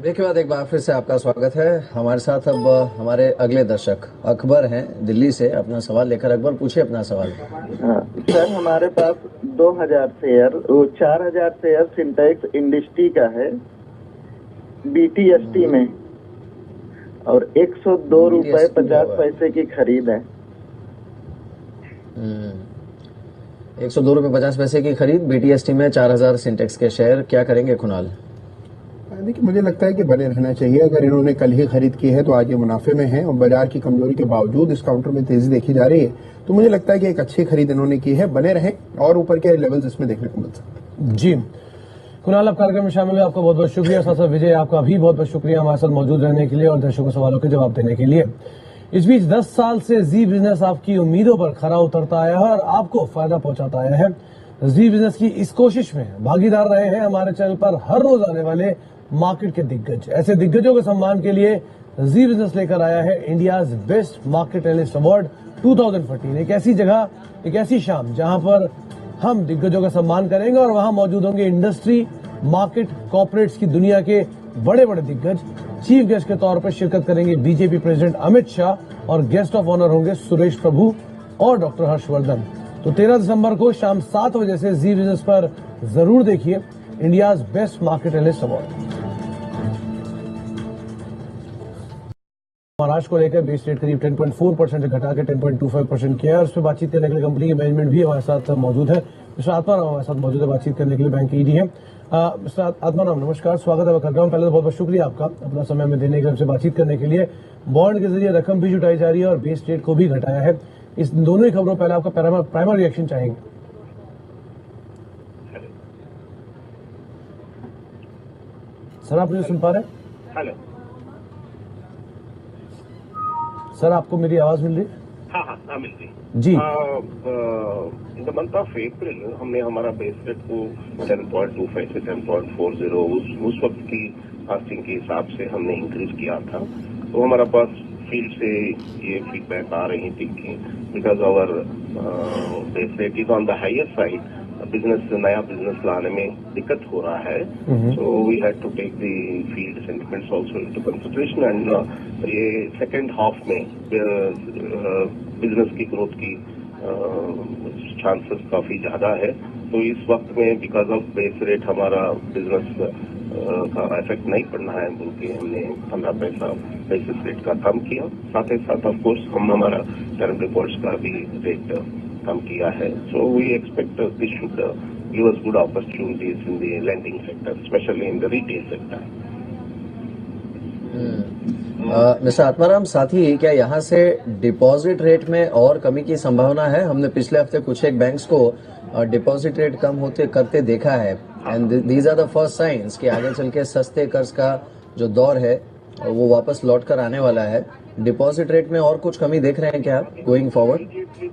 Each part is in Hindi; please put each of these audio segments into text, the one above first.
ब्रेक के बाद एक बार फिर से आपका स्वागत है। हमारे साथ अब हमारे अगले दर्शक अकबर हैं दिल्ली से। अपना सवाल लेकर अकबर पूछिए अपना सवाल। हाँ सर, हमारे पास 2000 शेयर, 4000 शेयर सिंटेक्स इंडस्ट्री का है BTST में, और 102 रुपए 50 पैसे की खरीद है। 102 रुपये 50 पैसे की खरीद BTST में 4000 सिंटेक्स के शेयर। क्या करेंगे कुणाल? देखिए, मुझे लगता है कि बने रहना चाहिए। अगर इन्होंने कल ही खरीद की है तो आज ये मुनाफे में है, और बाजार की कमजोरी के बावजूद इस काउंटर में तेजी देखी जा रही है, तो मुझे लगता है कि एक अच्छी खरीद इन्होंने की है। बने रहें और ऊपर के लेवल्स इसमें देखने को मिल सकते हैं। जी कुणाल, आप कार्यक्रम में शामिल हुए, आपका बहुत बहुत शुक्रिया। साथ साथ विजय, आपका भी बहुत बहुत शुक्रिया हमारे साथ मौजूद रहने के लिए और दर्शकों सवालों के जवाब देने के लिए। इस बीच 10 साल से जी बिजनेस आपकी उम्मीदों पर खरा उतरता आया है और आपको फायदा पहुंचाता आया है। जी बिजनेस की इस कोशिश में भागीदार रहे हैं हमारे चैनल पर हर रोज आने वाले मार्केट के दिग्गज। ऐसे दिग्गजों के सम्मान के लिए जी बिजनेस लेकर आया है India's best market analyst award 2014। एक ऐसी जगह, एक ऐसी शाम जहां पर हम दिग्गजों का सम्मान करेंगे और वहां मौजूद होंगे इंडस्ट्री, मार्केट, कॉर्पोरेट्स की दुनिया के बड़े बड़े दिग्गज। चीफ गेस्ट के तौर पर शिरकत करेंगे बीजेपी प्रेसिडेंट अमित शाह और गेस्ट ऑफ ऑनर होंगे सुरेश प्रभु और डॉक्टर हर्षवर्धन। तो 13 दिसंबर को शाम 7 बजे से जी बिजनेस पर जरूर देखिए India's best market analyst award. Maharashtra को लेकर बेस रेट करीब 10.4% से घटा के 10.25% किया है। उस पर बातचीत करने के लिए कंपनी के मैनेजमेंट भी हमारे साथ मौजूद है। मिस्टर आत्माराम हमारे साथ मौजूद है बातचीत करने के लिए, बैंक ईडी है। मिस्टर आत्माराम नमस्कार, स्वागत है कार्यक्रम। पहले तो बहुत बहुत शुक्रिया आपका अपना समय में देने के लिए, हमसे बातचीत करने के लिए। बॉन्ड के जरिए रकम भी जुटाई जा रही है और बेस रेट को भी घटाया है। इस दोनों ही खबरों पहले आपका प्राइमरी रिएक्शन चाहेंगे। सर आप मुझे सुन पा रहे हैं? हेलो सर, आपको मेरी आवाज मिल रही? हाँ मिल रही जी। In the month of April हमने हमारा बेस रेट को 10.25 से 10.40 उस वक्त की कास्टिंग के हिसाब से हमने इंक्रीज किया था। तो हमारा पास फील्ड से ये फीडबैक आ रही थी कि because our base rate is on the higher side, business, नया बिजनेस लाने में दिक्कत हो रहा है। So we had to take the field sentiments also into consideration and ये सेकेंड हाफ में बिजनेस की ग्रोथ की चांसेस काफी ज्यादा है। तो इस वक्त में बिकॉज ऑफ बेस रेट हमारा बिजनेस का इफेक्ट नहीं पड़ना है बोलके हमने 15 पैसा बेसिस रेट का कम किया। साथ ही साथ ऑफ कोर्स हम हमारा टर्म डिपॉजिट्स का भी रेट कम किया है। So we expect this should give us good opportunities in the lending sector, specially in the retail sector. Mister Atmaram, साथ ही क्या यहाँ से डिपॉजिट रेट में और कमी की संभावना है? हमने पिछले हफ्ते कुछ एक बैंक्स को डिपॉजिट रेट कम होते करते देखा है and these are the first signs कि आगे चल के सस्ते कर्ज का जो दौर है वो वापस लौट कर आने वाला है। डिपॉजिट रेट में और कुछ कमी देख रहे हैं क्या आप गोइंग फॉरवर्ड?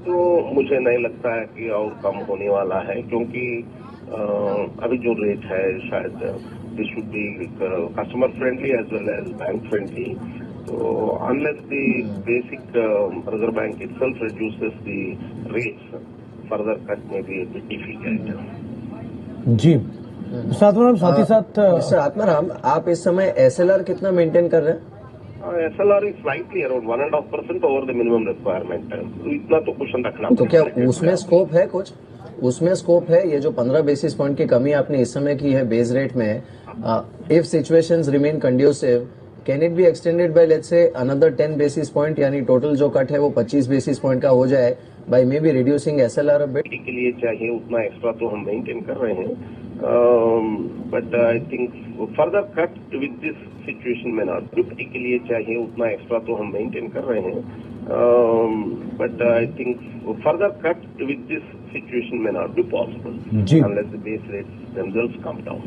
तो मुझे नहीं लगता है कि और कम होने वाला है, क्योंकि अभी जो रेट है शायद this should be customer friendly as well as bank friendly. तो unless the basic reserve bank itself reduces the rates, further cut may be difficult. जी साथ ही साथ मिस्टर आत्माराम, आप इस समय SLR कितना मेंटेन कर रहे हैं? SLR is slightly around 1.5% over the minimum requirement है, तो इतना तो क्वेश्चन रखना। तो क्या उसमें स्कोप है कुछ? उसमें स्कोप है? ये जो 15 बेसिस पॉइंट की कमी आपने इस समय की है बेस रेट में, if situations remain conducive, can it be extended by let's say another 10 basis point, यानी टोटल जो कट है वो 25 बेसिस पॉइंट का हो जाए by maybe reducing SLR a bit? के लिए चाहिए उतना एक्स्ट्रा तो हम मेंटेन कर रहे हैं, but I think further cut with this situation may not, के लिए चाहिए उतना एक्स्ट्रा तो हम मेंटेन कर रहे हैं, but I think further cut with this situation may not be possible unless the base rates themselves come down.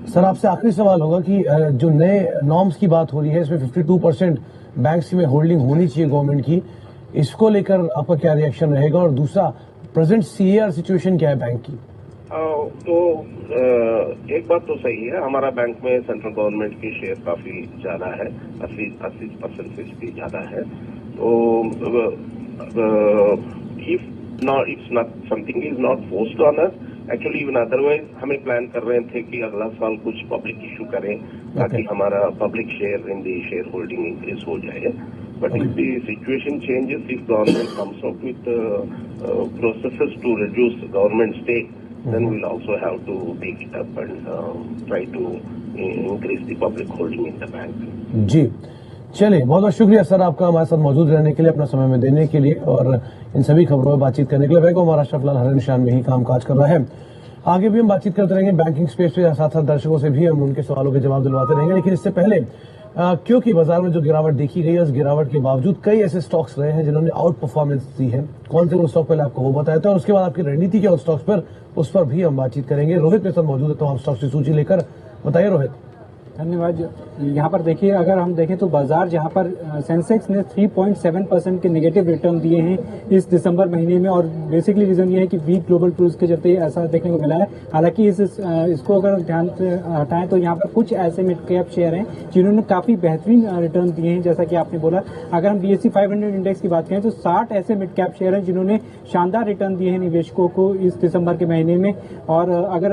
Sir आपसे आखिरी सवाल होगा कि जो नए नॉर्म्स की बात हो रही है, इसमें 52% बैंक्स में होल्डिंग होनी चाहिए गवर्नमेंट की, इसको लेकर आपका क्या रिएक्शन रहेगा? और दूसरा, प्रेजेंट CAR सिचुएशन क्या है बैंक की? तो एक बात तो सही है, हमारा बैंक में सेंट्रल गवर्नमेंट की शेयर काफी ज्यादा है, 80% से भी ज्यादा है। तो if not something is not forced on us actually even otherwise हमें प्लान कर रहे थे कि अगला साल कुछ पब्लिक इशू करें ताकि हमारा public share in the share holding increase हो जाए. But if the situation changes, if government comes up with processes to reduce government stake, then we'll also have to take it up and try to increase the public holding in the bank. जी चलिए, बहुत बहुत शुक्रिया सर आपका हमारे साथ मौजूद रहने के लिए, अपना समय में देने के लिए और इन सभी खबरों में बातचीत करने के लिए. बैंक ऑफ महाराष्ट्र फिलहाल हरे निशान में ही कामकाज कर रहा है. आगे भी हम बातचीत करते रहेंगे बैंकिंग स्पेस पे, साथ साथ दर्शकों से भी हम उनके सवालों के जवाब दिलवाते रहेंगे. लेकिन इससे पहले क्योंकि बाजार में जो गिरावट देखी गई है, उस गिरावट के बावजूद कई ऐसे स्टॉक्स रहे हैं जिन्होंने आउट परफॉर्मेंस दी है. कौन से वो स्टॉक पहले आपको वो बताया था और उसके बाद आपकी रणनीति क्या उस स्टॉक्स पर, उस पर भी हम बातचीत करेंगे. रोहित मेरे साथ मौजूद है, तो हम स्टॉक्स की सूची लेकर. बताइए रोहित. धन्यवाद. यहाँ पर देखिए, अगर हम देखें तो बाजार जहाँ पर सेंसेक्स ने 3.7% के नेगेटिव रिटर्न दिए हैं इस दिसंबर महीने में, और बेसिकली रीजन ये है कि वीक ग्लोबल क्रूज के चलते ऐसा देखने को मिला है. हालांकि इसको अगर ध्यान से हटाएं तो यहाँ पर कुछ ऐसे मिड कैप शेयर हैं जिन्होंने काफी बेहतरीन रिटर्न दिए हैं. जैसा कि आपने बोला, अगर हम BSE 500 इंडेक्स की बात करें तो 60 ऐसे मिड कैप शेयर हैं जिन्होंने शानदार रिटर्न दिए हैं निवेशकों को इस दिसंबर के महीने में. और अगर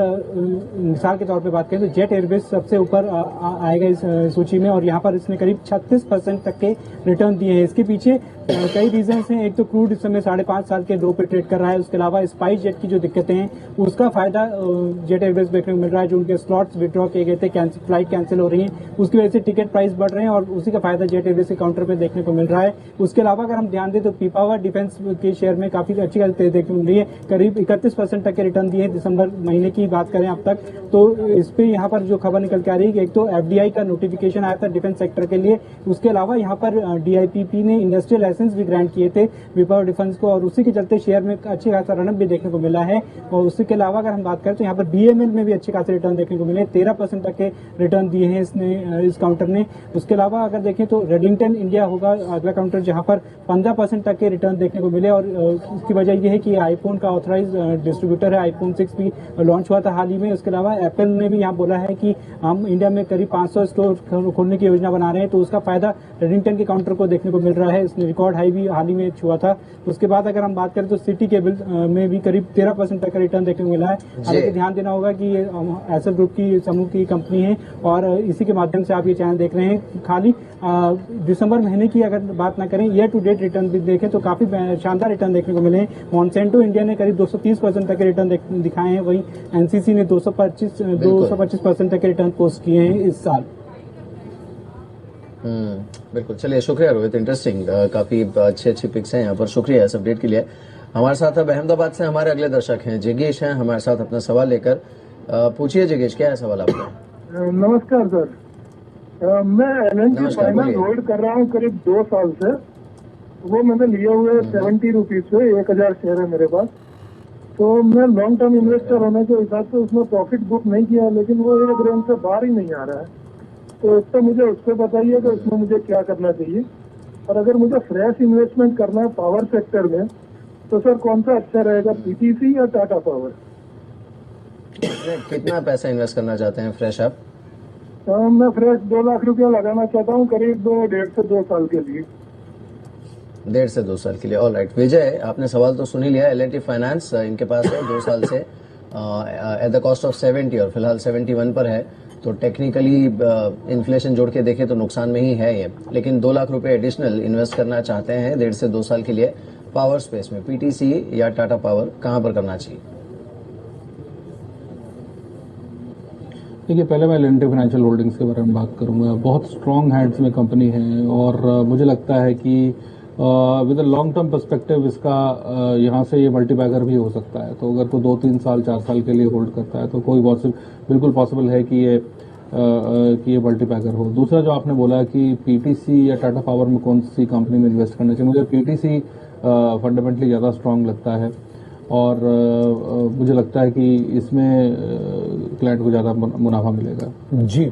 मिसाल के तौर पर बात करें तो जेट एयरवेज सबसे ऊपर आएगा इस सूची में, और यहाँ पर इसने करीब 36% तक के रिटर्न दिए हैं. इसके पीछे कई रीजंस हैं. एक तो क्रूड इस समय 5.5 साल के लो पे ट्रेड कर रहा है. उसके अलावा स्पाइस जेट की जो दिक्कतें हैं उसका फायदा जेट एयरवेज देखने को मिल रहा है. जो उनके स्लॉट्स विड्रॉ किए गए थे, फ्लाइट कैंसिल हो रही है, उसकी वजह से टिकट प्राइस बढ़ रहे हैं और उसी का फायदा जेट एयरवेज के काउंटर पे देखने को मिल रहा है. उसके अलावा अगर हम ध्यान दें तो पीपावर डिफेंस के शेयर में काफी अच्छी तेजी देखने को मिल रही है. करीब 31% तक के रिटर्न दिए हैं दिसंबर महीने की बात करें अब तक. तो इस पे यहाँ पर जो खबर निकल के आ रही है, एक तो FDI का नोटिफिकेशन आया था डिफेंस सेक्टर के लिए. उसके अलावा यहाँ पर DIPP ने इंडस्ट्रियल लाइसेंस भी ग्रांट किए थे पीपावर डिफेंस को, और उसी के चलते शेयर में अच्छी खासा रनअप भी देखने को मिला है. और उसी के अलावा अगर हम बात करें तो यहाँ पर BML में भी अच्छे खासे रिटर्न देखने को मिले. 13% तक के रिटर्न दिए हैं इसने, इस काउंटर ने. उसके अलावा अगर देखें तो रेडिंगटन इंडिया होगा अगला काउंटर जहाँ पर 15% तक के रिटर्न देखने को मिले. और इसकी वजह यह है कि आईफोन का ऑथराइज डिस्ट्रीब्यूटर है. iPhone 6 भी लॉन्च हुआ था हाल ही में. उसके अलावा एप्पल ने भी यहाँ बोला है कि हम इंडिया में करीब 500 स्टोर खोलने की योजना बना रहे हैं, तो उसका फायदा रेडिंगटन के काउंटर को देखने को मिल रहा है. इसने रिकॉर्ड हाई भी हाल ही में छुआ था. उसके बाद अगर हम बात करें तो सिटी केबल में भी करीब 13% तक का रिटर्न देखने को मिला है. हालांकि ध्यान देना होगा कि ये एसएल ग्रुप की समूह की कंपनी है और इसी के माध्यम से आप ये चैनल देख रहे हैं. खाली दिसंबर महीने की अगर बात ना करें, ईयर टू डेट रिटर्न भी देखें तो काफी शानदार रिटर्न देखने को मिले हैं. मॉन्सेंटो इंडिया ने करीब 230% तक के रिटर्न दिखाए हैं. वहीं एनसीसी ने 225% तक के रिटर्न पोस्ट किए हैं इस साल. बिल्कुल. चलिए, शुक्रिया रोहित. इंटरेस्टिंग, काफी अच्छी पिक्स हैं यहाँ पर. शुक्रिया इस अपडेट के लिए. हमारे साथ अब अहमदाबाद से हमारे अगले दर्शक हैं, जिगेश हैं हमारे साथ अपना सवाल लेकर. पूछिए जिगेश, क्या है सवाल आपका? नमस्कार सर. मैं LNT फाइनेंस होल्ड कर रहा हूँ करीब 2 साल से. वो मैंने लिए हुए 70 रुपीज पे 1000 शेयर है मेरे पास. तो मैं लॉन्ग टर्म इन्वेस्टर होने के हिसाब से उसमें प्रॉफिट बुक नहीं किया, लेकिन वो एक रेंज से बाहर ही नहीं आ रहा है. तो इससे मुझे उससे बताइए कि उसमें मुझे क्या करना चाहिए. और अगर मुझे फ्रेश इन्वेस्टमेंट करना है पावर सेक्टर में तो सर कौन सा अच्छा रहेगा, PTC या टाटा पावर? कितना पैसा इन्वेस्ट करना चाहते हैं फ्रेश आप? मैं फ्रेश 2 लाख रुपया लगाना चाहता हूँ करीब 1.5 से 2 साल के लिए. 1.5 से 2 साल के लिए. ऑल राइट विजय, आपने सवाल तो सुन ही लिया. L&T फाइनेंस इनके पास है 2 साल से एट द कॉस्ट ऑफ 70 और फिलहाल 71 पर है. तो टेक्निकली इन्फ्लेशन जोड़ के देखें तो नुकसान में ही है ये, लेकिन 2 लाख रुपए एडिशनल इन्वेस्ट करना चाहते हैं 1.5 से 2 साल के लिए पावर स्पेस में. PTC या टाटा पावर, कहां पर करना चाहिए? देखिए, पहले मैं L&T फाइनेंशियल होल्डिंग्स के बारे में बात करूंगा. बहुत स्ट्रॉन्ग हैंड्स में कंपनी है और मुझे लगता है कि with a long term perspective इसका यहाँ से ये मल्टीबैगर भी हो सकता है. तो अगर कोई 2, 3 साल 4 साल के लिए होल्ड करता है तो कोई बिल्कुल पॉसिबल है कि ये मल्टीबैगर हो. दूसरा जो आपने बोला कि PTC या टाटा पावर में कौन सी कंपनी में इन्वेस्ट करना चाहिए, मुझे PTC फंडामेंटली ज़्यादा स्ट्रांग लगता है और मुझे लगता है कि इसमें क्लाइंट को ज़्यादा मुनाफा मिलेगा. जी,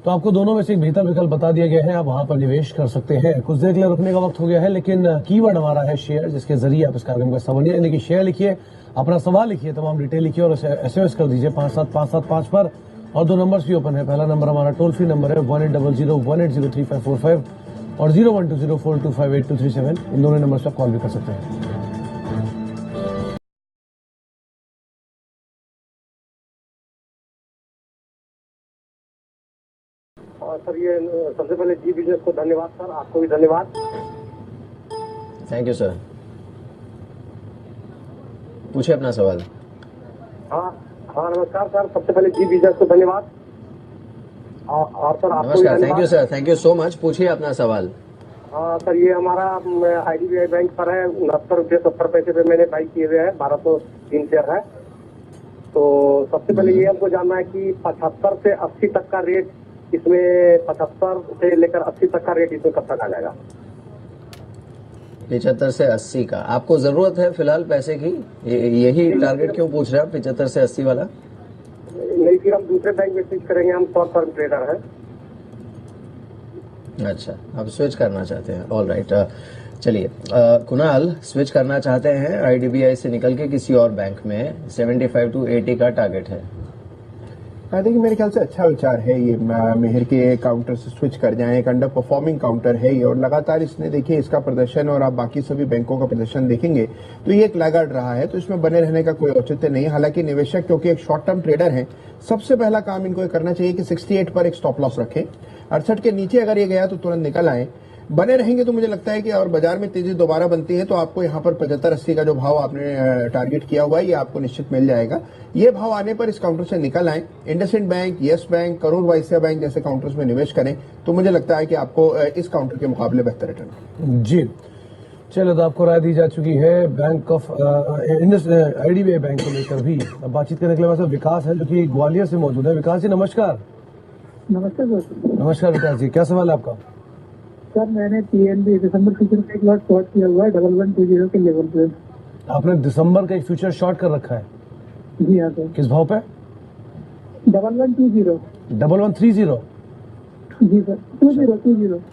तो आपको दोनों में से एक बेहतर विकल्प बता दिया गया है. आप वहां पर निवेश कर सकते हैं. कुछ देर के लिए रुकने का वक्त हो गया है, लेकिन कीवर्ड हमारा है शेयर, जिसके जरिए आप इस कार्यक्रम का सवाल यानी कि शेयर लिखिए, अपना सवाल लिखिए, तमाम डिटेल लिखिए और SMS कर दीजिए 57575 पर. और 2 नंबर्स भी ओपन है. पहला नंबर हमारा टोल फ्री नंबर है 180018035545 और 0120425823 इन दोनों नंबर पर कॉल भी कर सकते हैं. और सर ये सबसे पहले जी बिजनेस को धन्यवाद सर, आपको भी धन्यवाद। Thank you sir. पूछिए अपना सवाल। हाँ हाँ नमस्कार सर, सबसे पहले जी बिजनेस को धन्यवाद और सर आपको भी नमस्कार, थैंक यू धन्यवाद। Sir, thank you so much. पूछिए अपना सवाल। हाँ सर, ये हमारा IDBI बैंक पर है, 69 रुपये 70 पैसे पे मैंने बाई किए हुए हैं, 1203 शेयर है। तो सबसे पहले ये हमको जानना है कि 75 से 80 तक का रेट इसमें, 75 से लेकर 80 तक का रेट इसमें कब तक आ जाएगा? 75 से 80 का आपको जरूरत है फिलहाल पैसे की? यही टारगेट क्यों पूछ रहे हैं आप, 75 से 80 वाला? नहीं, फिर हम दूसरे बैंक में स्विच करेंगे, हम शॉर्ट टर्म ट्रेडर हैं। अच्छा, आप स्विच करना चाहते हैं, ऑल राइट। चलिए, कुणाल स्विच करना चाहते हैं IDBI से निकल के किसी और बैंक में, 75 to 80 का टारगेट है। देखिए मेरे ख्याल से अच्छा विचार है ये, मेहर के काउंटर से स्विच कर जाएं। एक अंडर परफॉर्मिंग काउंटर है ये, और लगातार इसने देखिए इसका प्रदर्शन और आप बाकी सभी बैंकों का प्रदर्शन देखेंगे तो ये एक लैगार्ड रहा है, तो इसमें बने रहने का कोई औचित्य नहीं है। हालांकि निवेशक क्योंकि एक शॉर्ट टर्म ट्रेडर है, सबसे पहला काम इनको करना चाहिए कि 68 पर एक स्टॉप लॉस रखें। 68 के नीचे अगर ये गया तो तुरंत निकल आए। बने रहेंगे तो मुझे लगता है कि और बाजार में तेजी दोबारा बनती है तो आपको यहाँ पर 75-80 का जो भाव आपने टारगेट किया हुआ है ये आपको निश्चित मिल जाएगा। ये भाव आने पर इस काउंटर से निकल आए, IndusInd bank, yes bank, Karur Vysya bank जैसे काउंटर्स में निवेश करें तो मुझे लगता है कि आपको इस काउंटर के मुकाबले बेहतर रिटर्न। जी चलो, तो आपको राय दी जा चुकी है बैंक ऑफ IDBI बैंक को लेकर भी। अब बातचीत करने के लिए हमारे साथ विकास है जो कि ग्वालियर से मौजूद है। विकास जी नमस्कार। नमस्ते सर। नमस्कार विकास जी, क्या सवाल है आपका? सर मैंने PNB दिसंबर फ्यूचर का एक लॉट शॉर्ट किया हुआ है 1120 के लेवल पे। आपने दिसंबर का एक फ्यूचर शॉर्ट कर रखा है? जी हाँ सर। किस भाव पे? 1120। 1130? जी सर,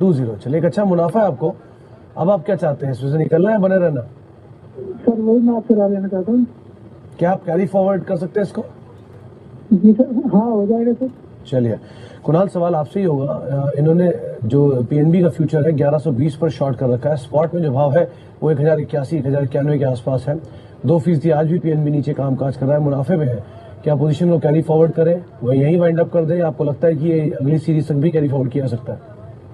20। चलिए, एक अच्छा मुनाफा है आपको। अब आप क्या चाहते हैं, इसमें से निकलना है बने रहना? सर वही मैं आपसे राय लेना चाहता हूँ। क्या आप कैरी फॉरवर्ड कर सकते हैं इसको? जी सर, हाँ हो जाएगा सर। चलिए कुणाल, सवाल आपसे ही होगा। इन्होंने जो PNB का फ्यूचर है 1120 पर शॉर्ट कर रखा है। स्पॉट में जो भाव है वो 1081, 1091 के आसपास है। 2% आज भी PNB नीचे कामकाज कर रहा है, मुनाफे में है। क्या पोजीशन को कैरी फॉरवर्ड करें, वह यही वाइंड अप कर दें? आपको लगता है कि ये अगली सीरीज तक भी कैरी फॉरवर्ड किया जा सकता है?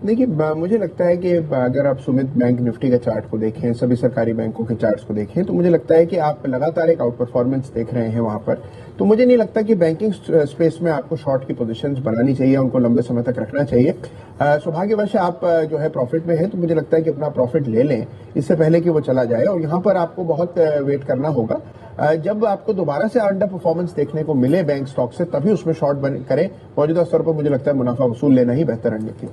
देखिए मुझे लगता है कि अगर आप सुमित बैंक निफ्टी का चार्ट को देखें, सभी सरकारी बैंकों के चार्ट्स को देखें तो मुझे लगता है कि आप लगातार एक आउट परफॉर्मेंस देख रहे हैं वहां पर। तो मुझे नहीं लगता कि बैंकिंग स्पेस में आपको शॉर्ट की पोजीशंस बनानी चाहिए, उनको लंबे समय तक रखना चाहिए। सौभाग्यवश आप जो है प्रॉफिट में है तो मुझे लगता है कि अपना प्रॉफिट ले लें इससे पहले कि वो चला जाए। और यहाँ पर आपको बहुत वेट करना होगा। जब आपको दोबारा से अंडर परफॉर्मेंस देखने को मिले बैंक स्टॉक से तभी उसमें शॉर्ट करें। मौजूदा स्तर पर मुझे लगता है मुनाफा वसूल लेना ही बेहतर रणनीति है।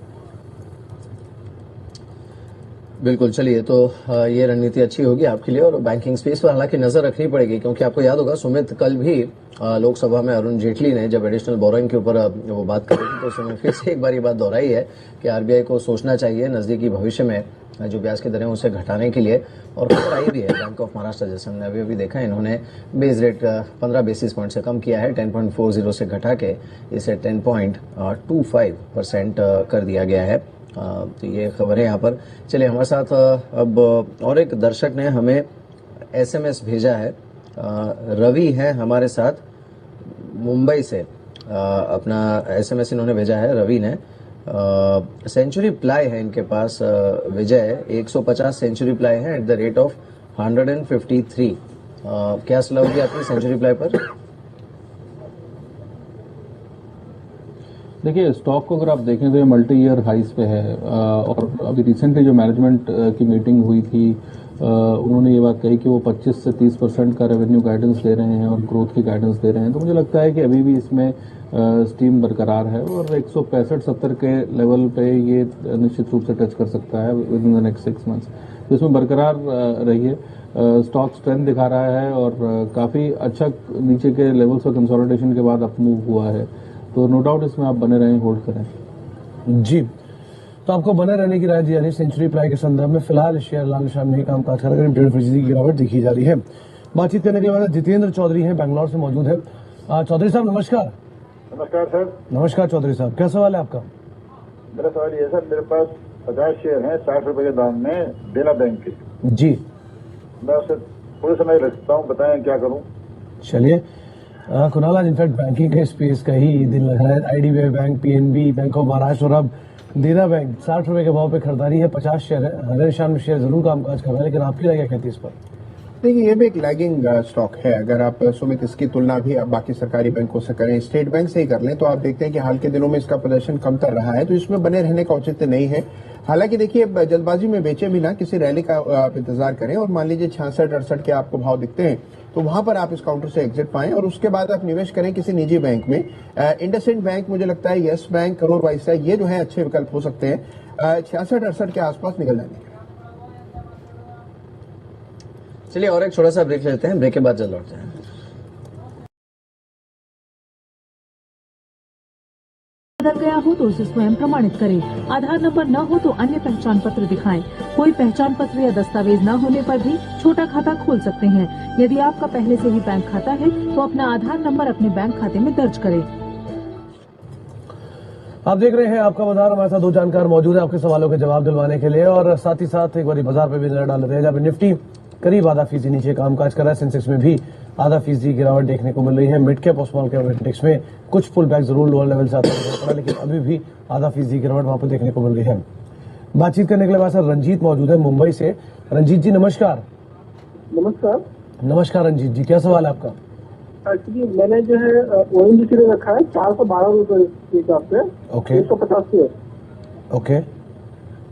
बिल्कुल, चलिए तो ये रणनीति अच्छी होगी आपके लिए। और बैंकिंग स्पेस पर हालांकि नजर रखनी पड़ेगी क्योंकि आपको याद होगा सुमित, कल भी लोकसभा में अरुण जेटली ने जब एडिशनल बोरोइंग के ऊपर वो बात करी थी तो उसने फिर से एक बार ये बात दोहराई है कि RBI को सोचना चाहिए नजदीकी भविष्य में जो ब्याज की दरें उसे घटाने के लिए। और खबर आई भी है बैंक ऑफ महाराष्ट्र, जैसे हमने अभी अभी देखा, इन्होंने बेस रेट 15 बेसिस पॉइंट से कम किया है, 10.40 से घटा के इसे 10.25% कर दिया गया है। तो ये खबर है यहाँ पर। चलिए, हमारे साथ अब और एक दर्शक ने हमें SMS भेजा है। रवि है हमारे साथ मुंबई से। अपना SMS इन्होंने भेजा है, रवि ने। सेंचुरी प्लाई है इनके पास, विजय 150 सेंचुरी प्लाई है एट द रेट ऑफ 153। क्या सलाह होगी आपकी सेंचुरी प्लाई पर? देखिए, स्टॉक को अगर आप देखें तो ये मल्टी ईयर हाइस पे है। और अभी रिसेंटली जो मैनेजमेंट की मीटिंग हुई थी, उन्होंने ये बात कही कि वो 25 से 30% का रेवेन्यू गाइडेंस दे रहे हैं और ग्रोथ की गाइडेंस दे रहे हैं। तो मुझे लगता है कि अभी भी इसमें स्टीम बरकरार है और 165-70 के लेवल पे ये निश्चित रूप से टच कर सकता है with in the next 6 months. तो इसमें बरकरार रही है। स्टॉक स्ट्रेंथ दिखा रहा है और काफ़ी अच्छा नीचे के लेवल्स और कंसोलिडेशन के बाद अप मूव हुआ है। तो नो डाउट इसमें आप बने रहें, होल्ड करें। जी, तो आपको बने रहने की राय दी जा रही है सेंचुरी प्लाई के संदर्भ में। फिलहाल शेयर लाल शाम नहीं काम काज कर रहे, 1.5% की गिरावट दिखी जा रही है। बातचीत करने के बाद जितेंद्र चौधरी हैं, बैंगलोर से मौजूद है। चौधरी साहब नमस्कार। नमस्कार सर। नमस्कार चौधरी साहब, क्या सवाल है आपका? मेरा सवाल ये है सर, मेरे पास 50 शेयर हैं 60 रुपए के दाम में देना बैंक के। जी, मैं उसे पूरे समय रखता हूँ, बताएं क्या करूँ? चलिए कुणाल, आज इनफैक्ट बैंकिंग के स्पेस का ही दिन लग रहा है। IDBI bank, PNB, bank of Maharashtra और अब देना बैंक 60 रुपए के भाव पे खरीदारी है। 50 शेयर है। हर शाम में शेयर जरूर कामकाज कर रहा है, लेकिन आपकी राय क्या कहती है इस पर? देखिए, ये भी एक लैगिंग स्टॉक है। अगर आप सुमित इसकी तुलना भी आप बाकी सरकारी बैंकों से करें, स्टेट बैंक से ही कर लें, तो आप देखते हैं कि हाल के दिनों में इसका प्रदर्शन कमतर रहा है, तो इसमें बने रहने का औचित्य नहीं है। हालांकि देखिए, जल्दबाजी में बेचे भी ना, किसी रैली का आप इंतजार करें और मान लीजिए 66-68 के आपको भाव दिखते हैं, तो वहां पर आप इस काउंटर से एग्जिट पाएं और उसके बाद आप निवेश करें किसी निजी बैंक में। इंडसइंड बैंक, मुझे लगता है यस बैंक, करोड़ वाइसा, ये जो है अच्छे विकल्प हो सकते हैं 66-68 के आसपास निकल जाने के। चलिए और एक छोटा सा ब्रेक लेते हैं, ब्रेक के बाद जल्द लौटते हैं। बदल गया हो तो उसे स्वयं प्रमाणित करें। आधार नंबर न हो तो अन्य पहचान पत्र दिखाएं। कोई पहचान पत्र या दस्तावेज न होने पर भी छोटा खाता खोल सकते हैं। यदि आपका पहले से ही बैंक खाता है तो अपना आधार नंबर अपने बैंक खाते में दर्ज करें। आप देख रहे हैं आपका बाजार। हमारे साथ दो जानकार मौजूद है आपके सवालों के जवाब दिलवाने के लिए, और साथ ही साथ एक बार बाजार पे भी नजर डाल लेते हैं, जब निफ्टी करीब आधा फीसदी नीचे कामकाज कर रहा है। सेंसेक्स में भी आधा फीसदी गिरावट देखने को मिल रही है। मिड कैप और स्मॉल कैप इंडेक्स में कुछ पुल बैक जरूर लोअर लेवल से आता पड़ा, लेकिन अभी भी आधा फीसदी गिरावट वहां पर देखने को मिल रही है। बातचीत करने के लिए हमारे साथ रंजीत मौजूद है मुंबई से। रंजीत जी नमस्कार। नमस्कार। नमस्कार रंजीत जी, क्या सवाल है आपका? एक्चुअली मैंने जो है ओएनजीसी में रखा है 412 रुपए के हिसाब से। Okay 150 share. ओके,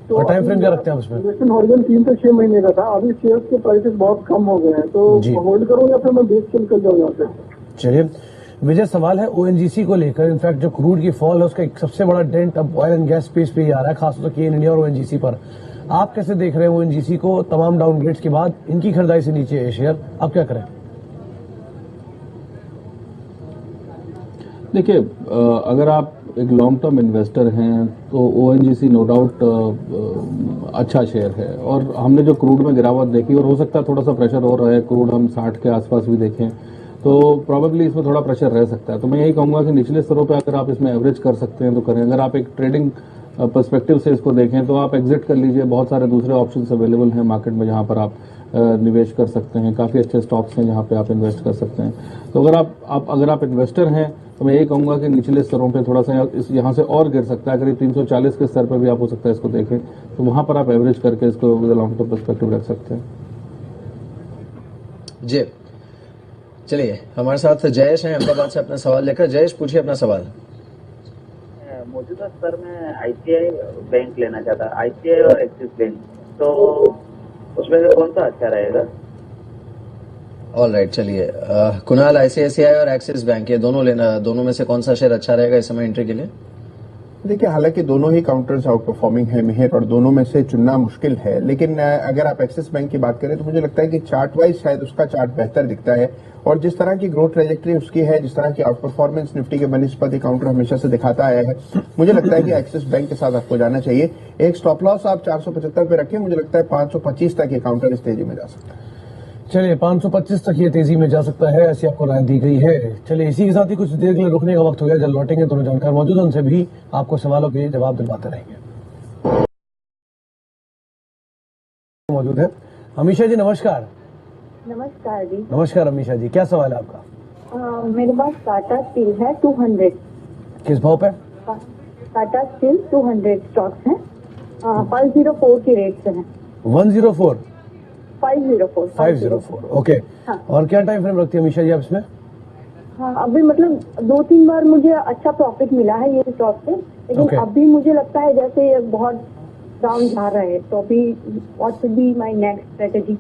और टाइम फ्रेम क्या रखते हैं उसमें? इन्वेस्टमेंट हॉरिजन 3 से 6 महीने का था। अभी शेयर्स के प्राइसेस बहुत कम हो गए हैं, तो होल्ड करूं या फिर मैं बेच के निकल जाऊं यहाँ से? चलिए विजय, सवाल है ओएनजीसी को लेकर। इनफैक्ट जो क्रूड की फॉल है उसका एक सबसे बड़ा डेंट अब ऑयल एंड गैस स्पेस पे ही आ रहा है, खासतौर से केन इंडिया और ओएनजीसी पर। आप कैसे देख रहे हैं ओएनजीसी को? तमाम डाउनग्रेड्स के बाद इनकी खरीदारी से नीचे है शेयर, अब क्या करें? देखिए, अगर आप एक लॉन्ग टर्म इन्वेस्टर हैं तो ओएनजीसी नो डाउट अच्छा शेयर है। और हमने जो क्रूड में गिरावट देखी, और हो सकता है थोड़ा सा प्रेशर हो रहा है, क्रूड हम 60 के आसपास भी देखें तो प्रॉबेबली इसमें थोड़ा प्रेशर रह सकता है। तो मैं यही कहूंगा कि निचले स्तरों पे अगर आप इसमें एवरेज कर सकते हैं तो करें। अगर आप एक ट्रेडिंग पर्सपेक्टिव से इसको देखें तो आप एग्जिट कर लीजिए। बहुत सारे दूसरे ऑप्शंस अवेलेबल हैं मार्केट में जहां पर आप निवेश कर सकते हैं। काफ़ी अच्छे स्टॉक्स हैं जहां पे आप इन्वेस्ट कर सकते हैं। तो अगर आप इन्वेस्टर हैं तो मैं यही कहूंगा कि निचले स्तरों पे थोड़ा सा यहाँ से और गिर सकता है। करीब 340 के स्तर पर भी आप हो सकता है इसको देखें, तो वहां पर आप एवरेज करके इसको विद लॉन्ग टर्म पर्सपेक्टिव रख सकते हैं। जी चलिए, हमारे साथ जयेश हैं अहमदाबाद से अपना सवाल लेकर। जयेश पूछिए अपना सवाल। मौजूदा स्तर में आईसीआई बैंक लेना चाहता, आईसीआई और एक्सिस बैंक, तो उसमें से कौन सा अच्छा रहेगा? ऑल राइट, चलिए कुणाल, आईसीआईसीआई और एक्सिस बैंक, ये दोनों लेना, दोनों में से कौन सा शेयर अच्छा रहेगा इस समय एंट्री के लिए? देखिए, हालांकि दोनों ही काउंटर्स आउट परफॉर्मिंग है मिहिर, और दोनों में से चुनना मुश्किल है। लेकिन अगर आप एक्सिस बैंक की बात करें तो मुझे लगता है कि चार्ट वाइज शायद उसका चार्ट बेहतर दिखता है, और जिस तरह की ग्रोथ ट्रेजेक्ट्री उसकी है, जिस तरह की आउट परफॉर्मेंस निफ्टी के बनिस्पति काउंटर हमेशा से दिखाता आया है, मुझे लगता है कि एक्सिस बैंक के साथ आपको जाना चाहिए। एक स्टॉप लॉस आप 475 पे रखें, मुझे लगता है 525 तक ये काउंटर इस तेजी में जा सकता है। चलिए 525 तक ये तेजी में जा सकता है, ऐसी आपको राय दी गई है। चलिए इसी के साथ ही कुछ देर के लिए रुकने का वक्त हो गया। जल्द लौटेंगे, दोनों जानकार मौजूद हैं, उनसे भी आपको सवालों के जवाब दिलवाते रहेंगे। मौजूद है अमीशा जी, नमस्कार। नमस्कार जी। नमस्कार अमीशा जी, क्या सवाल है आपका? मेरे पास टाटा स्टील है 200। किस भाव पे? टाटा स्टील 200 स्टॉक्स हैं, 504 की रेट से है। 104 504 ओके। हाँ। और क्या टाइम फ्रेम रखती है अमीशा जी आप इसमें? हाँ, अभी मतलब 2-3 बार मुझे अच्छा प्रॉफिट मिला है ये स्टॉक से, लेकिन अभी मुझे लगता है जैसे ये बहुत डाउन जा रहा है, तो अभी what will be my next strategy?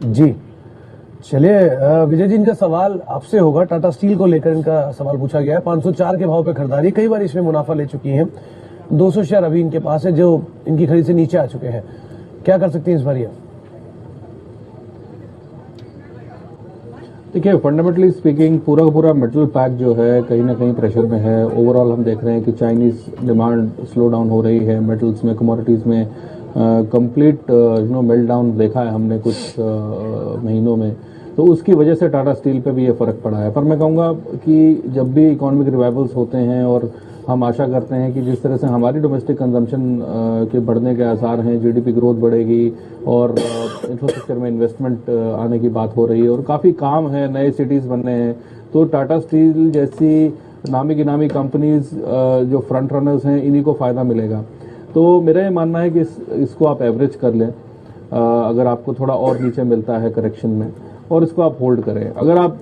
जी चलिए विजय जी, इनका सवाल आपसे होगा। टाटा स्टील को लेकर इनका सवाल पूछा गया है। 504 के भाव पे खरीदारी, कई बार इसमें मुनाफा ले चुकी हैं। 200 शेयर अभी इनके पास है जो इनकी खरीद से नीचे आ चुके हैं। क्या कर सकती हैं इस बार ये? देखिए, फंडामेंटली स्पीकिंग पूरा मेटल पैक जो है कहीं ना कहीं प्रेशर में है। ओवरऑल हम देख रहे हैं कि चाइनीज डिमांड स्लो डाउन हो रही है। मेटल्स में, कमोडिटीज में कंप्लीट मेल्ट डाउन देखा है हमने कुछ महीनों में, तो उसकी वजह से टाटा स्टील पे भी ये फर्क पड़ा है। पर मैं कहूँगा कि जब भी इकोनॉमिक रिवाइवल्स होते हैं और हम आशा करते हैं कि जिस तरह से हमारी डोमेस्टिक कंजम्पशन के बढ़ने के आसार हैं, जीडीपी ग्रोथ बढ़ेगी और इंफ्रास्ट्रक्चर में इन्वेस्टमेंट आने की बात हो रही है और काफ़ी काम है, नए सिटीज़ बनने हैं, तो टाटा स्टील जैसी नामी गिनामी कंपनीज जो फ्रंट रनर्स हैं इन्हीं को फ़ायदा मिलेगा। तो मेरा ये मानना है कि इसको आप एवरेज कर लें अगर आपको थोड़ा और नीचे मिलता है करेक्शन में, और इसको आप होल्ड करें। अगर आप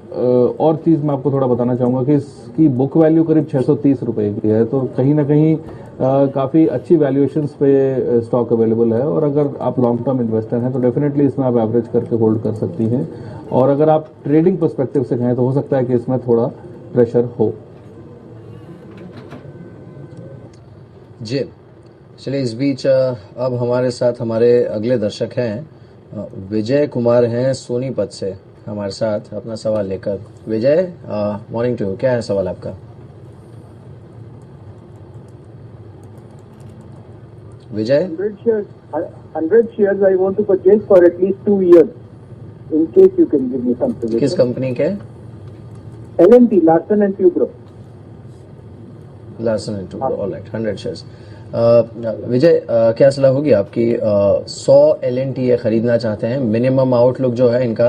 और चीज़ मैं आपको थोड़ा बताना चाहूँगा कि इसकी बुक वैल्यू करीब 630 रुपये की है, तो कहीं ना कहीं काफ़ी अच्छी वैल्यूएशंस पे स्टॉक अवेलेबल है, और अगर आप लॉन्ग टर्म इन्वेस्टर हैं तो डेफिनेटली इसमें आप एवरेज करके होल्ड कर सकती हैं। और अगर आप ट्रेडिंग पर्सपेक्टिव से कहें तो हो सकता है कि इसमें थोड़ा प्रेशर हो। जी चलिए, इस बीच अब हमारे साथ हमारे अगले दर्शक हैं, विजय कुमार हैं सोनीपत से हमारे साथ अपना सवाल लेकर। विजय, मॉर्निंग टू, क्या है सवाल आपका? विजय, 100 shares I want to purchase for at least 2 years. In case you can give me some suggestion. किस कंपनी के? L&T, Larsen and Toubro. Larsen and Toubro, alright, 100 shares. Vijay, क्या सलाह होगी आपकी? 100 L&T खरीदना चाहते हैं, मिनिमम आउटलुक जो है इनका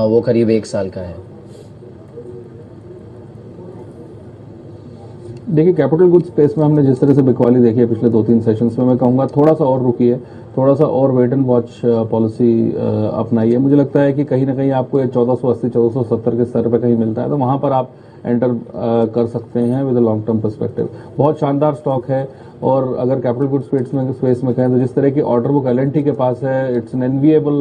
वो करीब 1 साल का है। देखिए, कैपिटल गुड स्पेस में हमने जिस तरह से बिकवाली देखी है पिछले 2-3 सेशंस में, मैं कहूँगा थोड़ा सा और रुकिए, थोड़ा सा और वेट एंड वॉच पॉलिसी अपनाइए। मुझे लगता है कि कहीं ना कहीं आपको ये 1480-1470 के स्तर पर कहीं मिलता है तो वहाँ पर आप एंटर कर सकते हैं with a long term perspective. बहुत शानदार स्टॉक है, और अगर कैपिटल गुड स्पेस में कहें तो जिस तरह की ऑर्डर बुक L&T के पास है, it's an enviable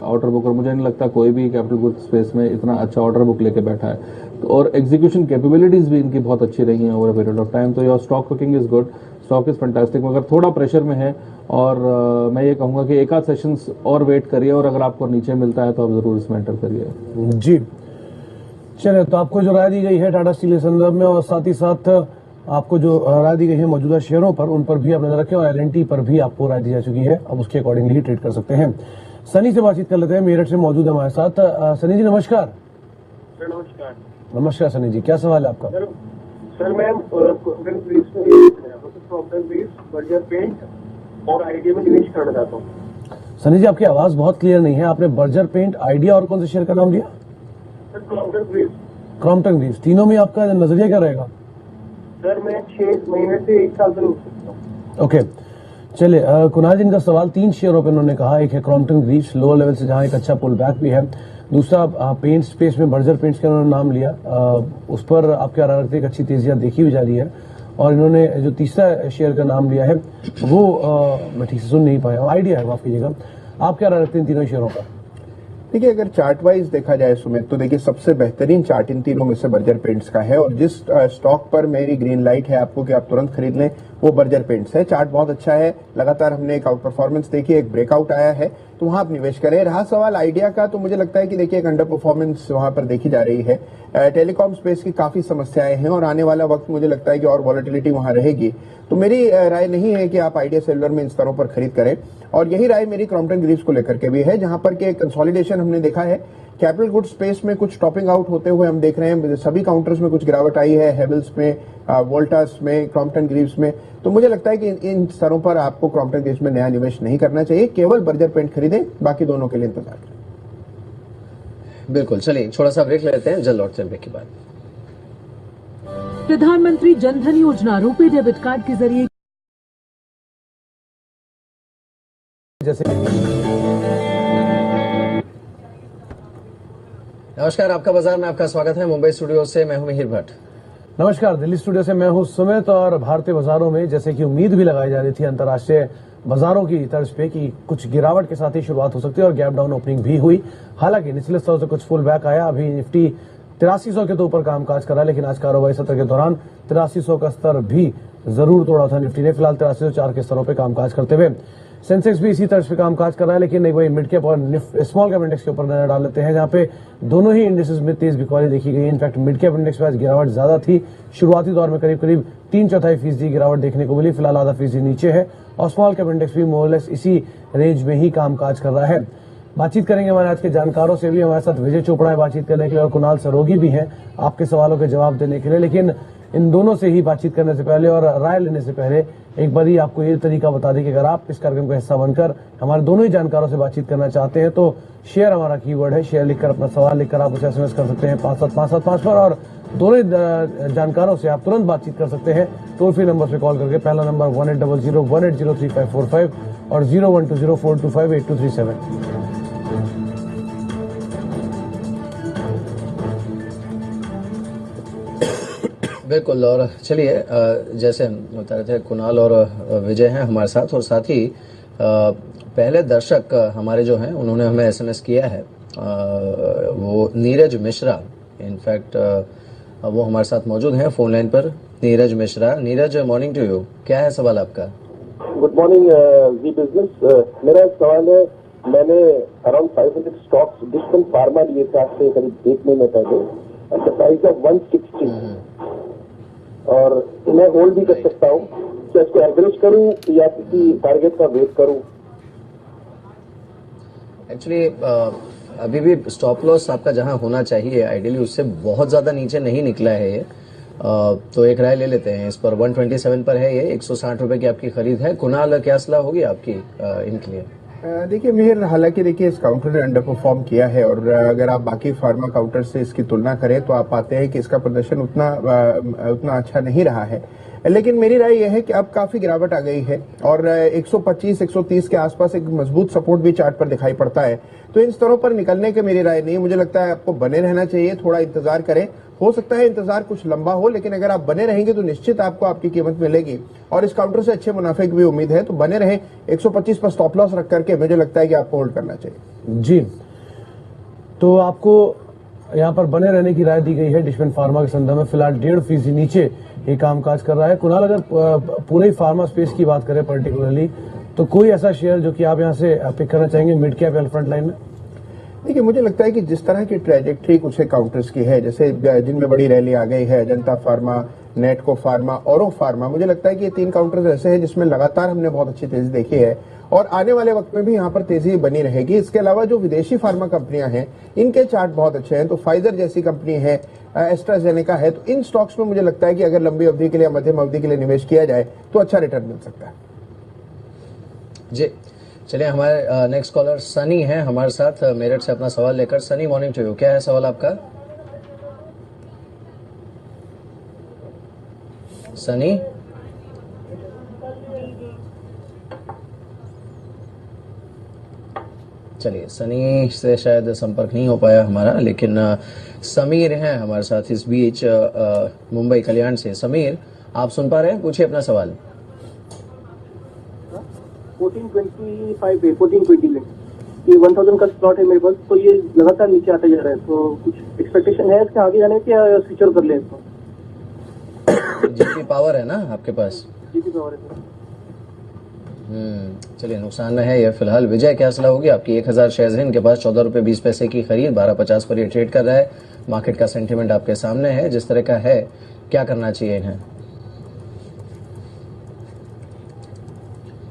order book, और मुझे नहीं लगता कोई भी कैपिटल गुड स्पेस में इतना अच्छा ऑर्डर बुक लेके बैठा है। तो और एग्जीक्यूशन कैपेबिलिटीज भी इनकी बहुत अच्छी रही हैं over a period of time. तो your stock picking is good, stock is fantastic, मगर थोड़ा प्रेशर में है, और मैं ये कहूँगा कि एक आध सेशंस और वेट करिए, और अगर आपको नीचे मिलता है तो आप जरूर इसमें एंटर करिए। जी चलिए, तो आपको जो राय दी गई है टाटा स्टील के संदर्भ में, और साथ ही साथ आपको जो राय दी गई है मौजूदा शेयरों पर, उन पर भी आप नजर रखें, और L&T पर भी आपको राय दी जा चुकी है, अब उसके अकॉर्डिंगली ही ट्रेड कर सकते हैं। सनी से बातचीत कर लेते हैं, मेरठ से मौजूद है हमारे साथ। सनी जी नमस्कार। सर नमस्कार। नमस्कार सनी जी, क्या सवाल है आपका? सर मैं बर्जर पेंट और आइडिया में निवेश करना चाहता हूँ। सनी जी, आपकी आवाज बहुत क्लियर नहीं है, आपने बर्जर पेंट, आइडिया और कौन से शेयर का नाम लिया? क्रॉम्पटन ग्रीव्स, तीनों में आपका नजरिया क्या रहेगा? सर मैं 6 महीने से 1 साल से रुक सकता हूँ। ओके, चलिए, कुणाल जी का सवाल 3 शेयरों पर उन्होंने कहा, एक है क्रॉम्पटन ग्रीव्स लोअर लेवल से जहां एक अच्छा पुल बैक भी है, दूसरा पेंट स्पेस में बर्जर पेंट्स का उन्होंने नाम लिया, उस पर आप क्या रखते हैं, एक अच्छी तेजियां देखी भी जा रही है, और इन्होंने जो तीसरा शेयर का नाम लिया है वो मैं ठीक से सुन नहीं पाया, आइडिया है, माफ कीजिएगा। आप क्या रखते हैं तीनों शेयरों पर? देखिए, अगर चार्ट वाइज देखा जाए सुमित, तो देखिए सबसे बेहतरीन चार्ट इन तीनों में से बर्जर पेंट्स का है, और जिस स्टॉक पर मेरी ग्रीन लाइट है आपको कि आप तुरंत खरीद लें वो बर्जर पेंट्स है। चार्ट बहुत अच्छा है, लगातार हमने एक आउट परफॉर्मेंस देखी, एक ब्रेकआउट आया है, तो वहां आप निवेश करें। रहा सवाल आइडिया का, तो मुझे लगता है कि देखिए एक अंडर परफॉर्मेंस वहां पर देखी जा रही है। टेलीकॉम स्पेस की काफी समस्याएं हैं, और आने वाला वक्त मुझे लगता है कि और वॉलेटिलिटी वहां रहेगी, तो मेरी राय नहीं है कि आप आइडिया सेलुलर में इन स्तरों पर खरीद करें, और यही राय मेरी क्रॉम्पटन ग्रीव्स को लेकर के भी है, जहां पर के कंसोलिडेशन हमने देखा है। कैपिटल गुड स्पेस में कुछ टॉपिंग आउट होते हुए हम देख रहे हैं, सभी काउंटर्स में कुछ गिरावट आई है, हेवल्स में, वोल्टास में, क्रॉम्पटन ग्रीव्स में, तो मुझे लगता है कि इन स्तरों पर आपको क्रॉम्पटन ग्रीव्स में नया निवेश नहीं करना चाहिए, केवल बर्जर पेंट खरीदें, बाकी दोनों के लिए इंतजार करें। बिल्कुल, चलिए छोटा सा ब्रेक लेते हैं, जल्द लौटते हैं ब्रेक के बाद। प्रधानमंत्री जनधन योजना रुपे डेबिट कार्ड के जरिए जैसे नमस्कार, आपका बाजार में आपका स्वागत है। मुंबई स्टूडियो से मैं हूं मिहिर भट्ट। नमस्कार, दिल्ली स्टूडियो से मैं हूं सुमित। और भारतीय बाजारों में जैसे कि उम्मीद भी लगाई जा रही थी अंतर्राष्ट्रीय बाजारों की तर्ज पे कि कुछ गिरावट के साथ ही शुरुआत हो सकती है, और गैप डाउन ओपनिंग भी हुई। हालांकि निचले स्तर से कुछ फुल बैक आया, अभी निफ्टी 8300 के तो ऊपर कामकाज कर रहा है, लेकिन आज कारोबारी सत्र के दौरान 8300 का स्तर भी जरूर तोड़ा था निफ्टी ने। फिलहाल 8304 के स्तरों पर कामकाज करते हुए सेंसेक्स भी इसी तरह पे कामकाज कर रहा है, लेकिन एक वही मिड कैप और स्मॉल कैप इंडेक्स के ऊपर नजर डाल लेते हैं, जहां पे दोनों ही इंडेक्सेस में तेज बिकवाली देखी गई। इनफैक्ट मिड कैप इंडेक्स में आज गिरावट ज्यादा थी, शुरुआती दौर में करीब 3/4% गिरावट देखने को मिली, फिलहाल आधा फीसदी नीचे है, और स्मॉल कैप इंडेक्स भी मोरलेस इसी रेंज में ही कामकाज कर रहा है। बातचीत करेंगे हमारे आज के जानकारों से भी। हमारे साथ विजय चोपड़ा है बातचीत करने के लिए, और कुणाल सरोगी भी हैं आपके सवालों के जवाब देने के लिए। लेकिन इन दोनों से ही बातचीत करने से पहले और राय लेने से पहले एक बार ही आपको ये तरीका बता दें कि अगर आप इस कार्यक्रम का हिस्सा बनकर हमारे दोनों ही जानकारों से बातचीत करना चाहते हैं तो शेयर हमारा कीवर्ड है। शेयर लिखकर अपना सवाल लिखकर आप उसे SMS कर सकते हैं 57575 पर और दोनों ही जानकारों से आप तुरंत बातचीत कर सकते हैं टोल फ्री नंबर से कॉल करके। पहला नंबर 1800-180-3545 और 0120-425-8237। बिल्कुल। और चलिए जैसे हम बता रहे थे कुणाल और विजय हैं हमारे साथ और साथ ही पहले दर्शक हमारे जो हैं उन्होंने हमें SMS किया है वो नीरज मिश्रा। इनफैक्ट वो हमारे साथ मौजूद हैं फोन लाइन पर। Neeraj Mishra. Neeraj, morning to you. क्या है सवाल आपका? Good morning Zee business. मेरा एक सवाल है, मैंने अराउंड 500 स्टॉक्स डिस्कन फार्मा लिए थे आज से करीब 1 महीने पहले एट द प्राइस ऑफ 160 और मैं होल्ड भी कर सकता हूँ। क्या इसको एवरेज करूँ या किसी टारगेट का वेट करूँ? एक्चुअली अभी भी स्टॉप लॉस आपका जहां होना चाहिए आइडियली उससे बहुत ज्यादा नीचे नहीं निकला है ये। तो एक राय ले लेते हैं इस पर। 127 पर है ये। 160 रुपए की आपकी खरीद है। कुणाल, क्या सलाह होगी आपकी इनके लिए? देखिए मिहिर, हालांकि देखिए इस काउंटर ने अंडर परफॉर्म किया है और अगर आप बाकी फार्मा काउंटर से इसकी तुलना करें तो आप पाते हैं कि इसका प्रदर्शन उतना अच्छा नहीं रहा है। लेकिन मेरी राय यह है कि अब काफी गिरावट आ गई है और 125-130 के आसपास एक मजबूत सपोर्ट भी चार्ट पर दिखाई पड़ता है। तो इन स्तरों पर निकलने के मेरी राय नहीं, मुझे लगता है आपको बने रहना चाहिए। थोड़ा इंतजार करें, हो सकता है इंतजार कुछ लंबा हो, लेकिन अगर आप बने रहेंगे तो निश्चित आपको आपकी कीमत मिलेगी और इस काउंटर से अच्छे मुनाफे की भी उम्मीद है। तो बने रहें। 125 पर स्टॉप लॉस रख करके मुझे लगता है कि आपको होल्ड करना चाहिए। जी, तो आपको यहाँ पर बने रहने की राय दी गई है। डिशमन फार्मा के संदर्भ में फिलहाल 1.5% नीचे ये कामकाज कर रहा है। कुणाल, अगर पूरे ही फार्मा स्पेस की बात करें पर्टिकुलरली तो कोई ऐसा शेयर जो कि आप यहाँ से पिक करना चाहेंगे मिड कैप या फ्रंट लाइन में? देखिए मुझे लगता है कि जिस तरह की ट्रैजेक्टरी कुछ काउंटर्स की है, जैसे जिनमें बड़ी रैली आ गई है, अजंता फार्मा, नेटको फार्मा, औरो फार्मा, मुझे लगता है कि ये 3 काउंटर्स ऐसे हैं जिसमें लगातार हमने बहुत अच्छी तेजी देखी है और आने वाले वक्त में भी यहाँ पर तेजी बनी रहेगी। इसके अलावा जो विदेशी फार्मा कंपनियां हैं इनके चार्ट बहुत अच्छे हैं। तो फाइजर जैसी कंपनी है, एस्ट्राजेनेका है, तो इन स्टॉक्स में मुझे लगता है कि अगर लंबी अवधि के लिए, मध्यम अवधि के लिए निवेश किया जाए तो अच्छा रिटर्न मिल सकता है। जी, चलिए हमारे नेक्स्ट कॉलर सनी हैं हमारे साथ मेरठ से अपना सवाल लेकर। Sunny, morning to you. क्या है सवाल आपका? सनी, चलिए सनी से शायद संपर्क नहीं हो पाया हमारा, लेकिन समीर हैं हमारे साथ इस बीच मुंबई कल्याण से। समीर, आप सुन पा रहे हैं? पूछिए अपना सवाल। 1420 में ये 1000 का स्लॉट है मेरे पास, तो ये लगातार नीचे आता जा रहा है, तो कुछ एक्सपेक्टेशन है इसके आगे जाने की या फ्यूचर कर ले इसको? जीपी पावर है ना आपके पास? जीपी पावर है सर। चलिए, नुकसान में है ये फिलहाल। विजय, क्या सलाह होगी आपकी? 1000 शेयर्स हैं इनके पास, 14 रुपए 20 पैसे की खरीद, 12.50 पर ये ट्रेड कर रहा है। मार्केट का सेंटीमेंट आपके सामने है जिस तरह का है, क्या करना चाहिए इन्हें?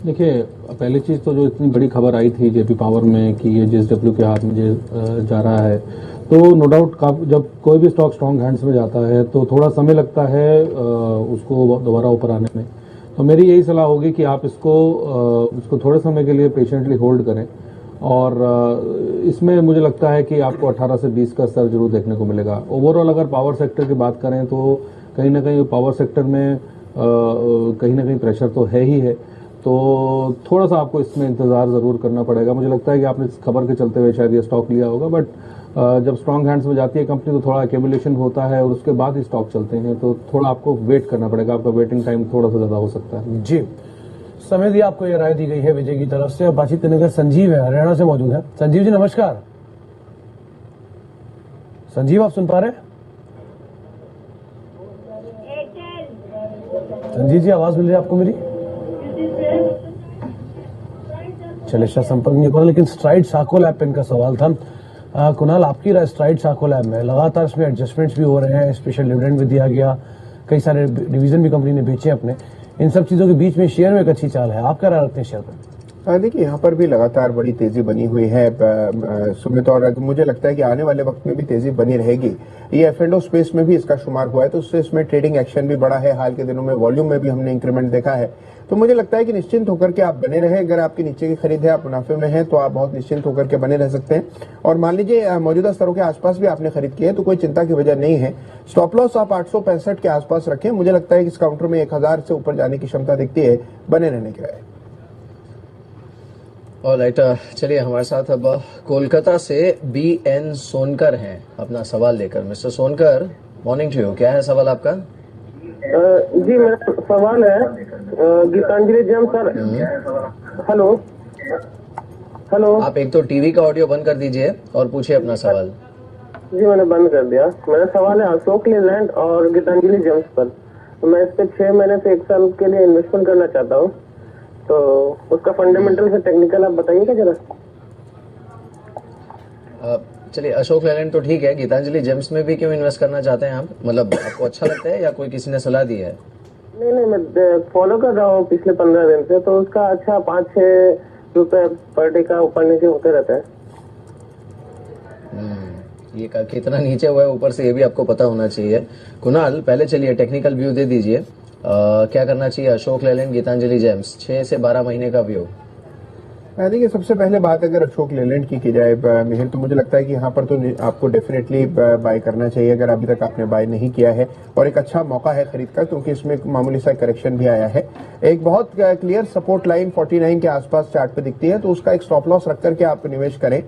देखिए, पहली चीज़ तो जो इतनी बड़ी खबर आई थी जेपी पावर में कि ये JSW के हाथ में जा रहा है, तो नो डाउट जब कोई भी स्टॉक स्ट्रॉन्ग हैंड्स में जाता है तो थोड़ा समय लगता है उसको दोबारा ऊपर आने में। तो मेरी यही सलाह होगी कि आप इसको थोड़े समय के लिए पेशेंटली होल्ड करें और इसमें मुझे लगता है कि आपको 18 से 20 का स्तर जरूर देखने को मिलेगा। ओवरऑल अगर पावर सेक्टर की बात करें तो कहीं ना कहीं पावर सेक्टर में कहीं ना कहीं प्रेशर तो है ही है, तो थोड़ा सा आपको इसमें इंतजार जरूर करना पड़ेगा। मुझे लगता है कि आपने इस खबर के चलते हुए शायद ये स्टॉक लिया होगा, बट जब स्ट्रॉन्ग हैंड्स में जाती है कंपनी तो थोड़ा एक्यूमुलेशन होता है और उसके बाद ही स्टॉक चलते हैं, तो थोड़ा आपको वेट करना पड़ेगा। आपका वेटिंग टाइम थोड़ा सा ज्यादा हो सकता है। जी, समय दी आपको ये राय दी गई है विजय की तरफ से। अब बातचीत करने का संजीव है, हरियाणा से मौजूद है। संजीव जी नमस्कार। संजीव, आप सुन पा रहे हैं? संजीव जी, आवाज मिल रही है आपको मेरी? चलिए, संपर्क नहीं हो, लेकिन स्ट्राइड साको लैब पे इनका सवाल था। कुणाल, आपकी राय स्ट्राइड साको लैब में लगातार इसमें एडजस्टमेंट्स भी हो रहे हैं, स्पेशल डिविडेंड भी दिया गया, कई सारे डिवीजन भी कंपनी ने बेचे अपने, इन सब चीजों के बीच में शेयर में एक अच्छी चाल है, आप क्या राय रखते हैं शेयर पर? देखिए यहाँ पर भी लगातार बड़ी तेजी बनी हुई है सुमित, और मुझे लगता है कि आने वाले वक्त में भी तेजी बनी रहेगी। ये एफ&ओ स्पेस में भी इसका शुमार हुआ है, तो उससे इसमें ट्रेडिंग एक्शन भी बढ़ा है। हाल के दिनों में वॉल्यूम में भी हमने इंक्रीमेंट देखा है। तो मुझे लगता है कि निश्चिंत होकर के आप बने रहे। अगर आपकी नीचे की खरीद है, आप मुनाफे में हैं, तो आप बहुत निश्चिंत होकर के बने रह सकते हैं। और मान लीजिए मौजूदा स्तरों के आसपास भी आपने खरीद की है तो कोई चिंता की वजह नहीं है। स्टॉप लॉस आप 865 के आसपास रखें। मुझे लगता है कि इस काउंटर में 1000 से ऊपर जाने की क्षमता दिखती है, बने रहने की राय। ऑलराइट, चलिए हमारे साथ अब कोलकाता से BN सोनकर हैं अपना सवाल लेकर। Mister Sonkar, morning to you. क्या है सवाल आपका? जी मेरा सवाल है Gitanjali gem sir. Hello hello, आप एक तो टीवी का ऑडियो बंद कर दीजिए और पूछिए अपना सवाल। जी मैंने बंद कर दिया। मेरा सवाल है अशोक लेलैंड और गीतांजलि जेम्स पर। मैं इस पे 6 महीने से 1 साल के लिए इन्वेस्टमेंट करना चाहता हूँ, तो उसका फंडामेंटल से टेक्निकल आप बताइएगा जरा। चलिए, अशोक लेलैंड तो ठीक है, गीतांजलि जेम्स में भी क्यों इन्वेस्ट करना चाहते हैं आप? मतलब आपको अच्छा लगता है या कोई किसी ने सलाह दी है? नहीं, मैं फॉलो कर रहा हूँ पिछले 15 दिन से, तो उसका अच्छा 5-6 रुपए पर डे का ऊपर नीचे होते रहता है। ये कितना नीचे हुआ है ऊपर से ये भी आपको पता होना चाहिए। कुणाल, पहले चलिए टेक्निकल व्यू दे दीजिए। क्या करना चाहिए अशोक लेलैंड, गीतांजलि जेम्स, 6 से 12 महीने का व्यू? देखिए, सबसे पहले बात अगर अशोक लेलैंड की जाए मिहिर, तो मुझे लगता है कि यहाँ पर तो आपको डेफिनेटली बाय करना चाहिए अगर अभी तक आपने बाय नहीं किया है। और एक अच्छा मौका है खरीद का, क्योंकि इसमें मामूली सा करेक्शन भी आया है। एक बहुत क्लियर सपोर्ट लाइन 49 के आसपास चार्ट पे दिखती है, तो उसका एक स्टॉप लॉस रख करके आप निवेश करें।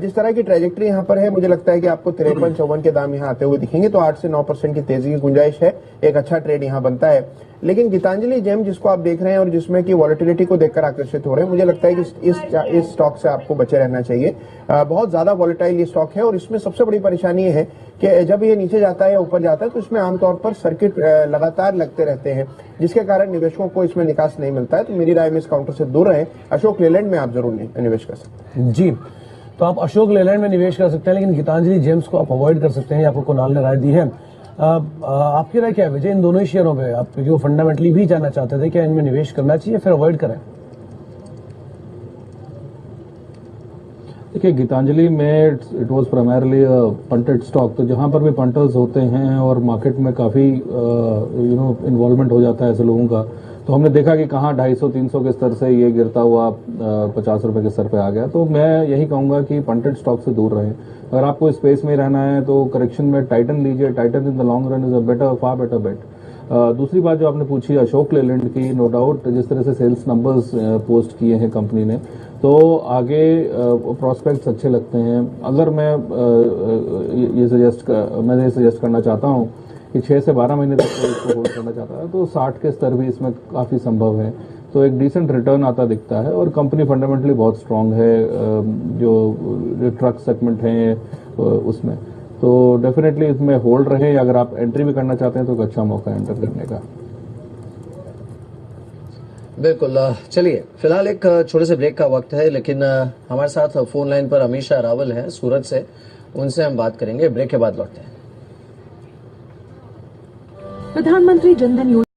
जिस तरह की ट्रेजेक्टरी यहाँ पर है, मुझे लगता है कि आपको 53-54 के दाम यहाँ आते हुए दिखेंगे, तो 8 से 9% की तेजी की गुंजाइश है। एक अच्छा ट्रेड यहाँ बनता है। लेकिन गीतांजलि जेम जिसको आप देख रहे हैं और जिसमें की वॉलेटिलिटी को देखकर आकर्षित हो रहे हैं, मुझे लगता है कि इस स्टॉक से आपको बचे रहना चाहिए। बहुत ज्यादा वॉलेटाइल ये स्टॉक है, और इसमें सबसे बड़ी परेशानी ये है कि जब ये नीचे जाता है या ऊपर जाता है तो इसमें आमतौर पर सर्किट लगातार लगते रहते हैं, जिसके कारण निवेशकों को इसमें निकास नहीं मिलता है। तो मेरी राय में इस काउंटर से दूर रहें। अशोक लेलैंड में आप जरूर निवेश कर सकते हैं। जी, तो आप अशोक लेलैंड में निवेश कर सकते हैं, लेकिन गीतांजलि जेम्स को आप अवॉइड कर सकते हैं। आपको कुणाल ने राय दी है। आपकी राय क्या है विजय, इन दोनों ही शेयरों पे? आप जो फंडामेंटली भी जानना चाहते थे, क्या इनमें निवेश करना चाहिए फिर अवॉइड करें? देखिए, गीतांजलि में इट वाज प्राइमरली पंटेड स्टॉक, तो जहां पर भी पंटर्स होते हैं और मार्केट में काफ़ी इन्वॉल्वमेंट हो जाता है ऐसे लोगों का, तो हमने देखा कि कहाँ 250-300 के स्तर से ये गिरता हुआ 50 रुपए के स्तर पे आ गया। तो मैं यही कहूंगा कि पंटेड स्टॉक से दूर रहें। अगर आपको स्पेस में रहना है तो करेक्शन में टाइटन लीजिए। Titan in the long run is a far better bet. दूसरी बात जो आपने पूछी अशोक लेलैंड की, नो डाउट जिस तरह से सेल्स नंबर्स पोस्ट किए हैं कंपनी ने, तो आगे प्रोस्पेक्ट्स अच्छे लगते हैं। अगर मैं ये सजेस्ट करना चाहता हूँ कि 6 से 12 महीने तक इसको होल्ड करना चाहता है, तो 60 के स्तर भी इसमें काफ़ी संभव है। तो एक डिसेंट रिटर्न आता दिखता है, और कंपनी फंडामेंटली बहुत स्ट्रांग है जो ट्रक सेगमेंट है उसमें। तो डेफिनेटली इसमें होल्ड रहे। अगर आप एंट्री भी करना चाहते हैं तो एक अच्छा मौका है एंटर करने का। बिल्कुल। चलिए, फिलहाल एक छोटे से ब्रेक का वक्त है, लेकिन हमारे साथ फोन लाइन पर अमीशा रावल हैं सूरत से, उनसे हम बात करेंगे। ब्रेक के बाद लौटते हैं। प्रधानमंत्री जनधन योजना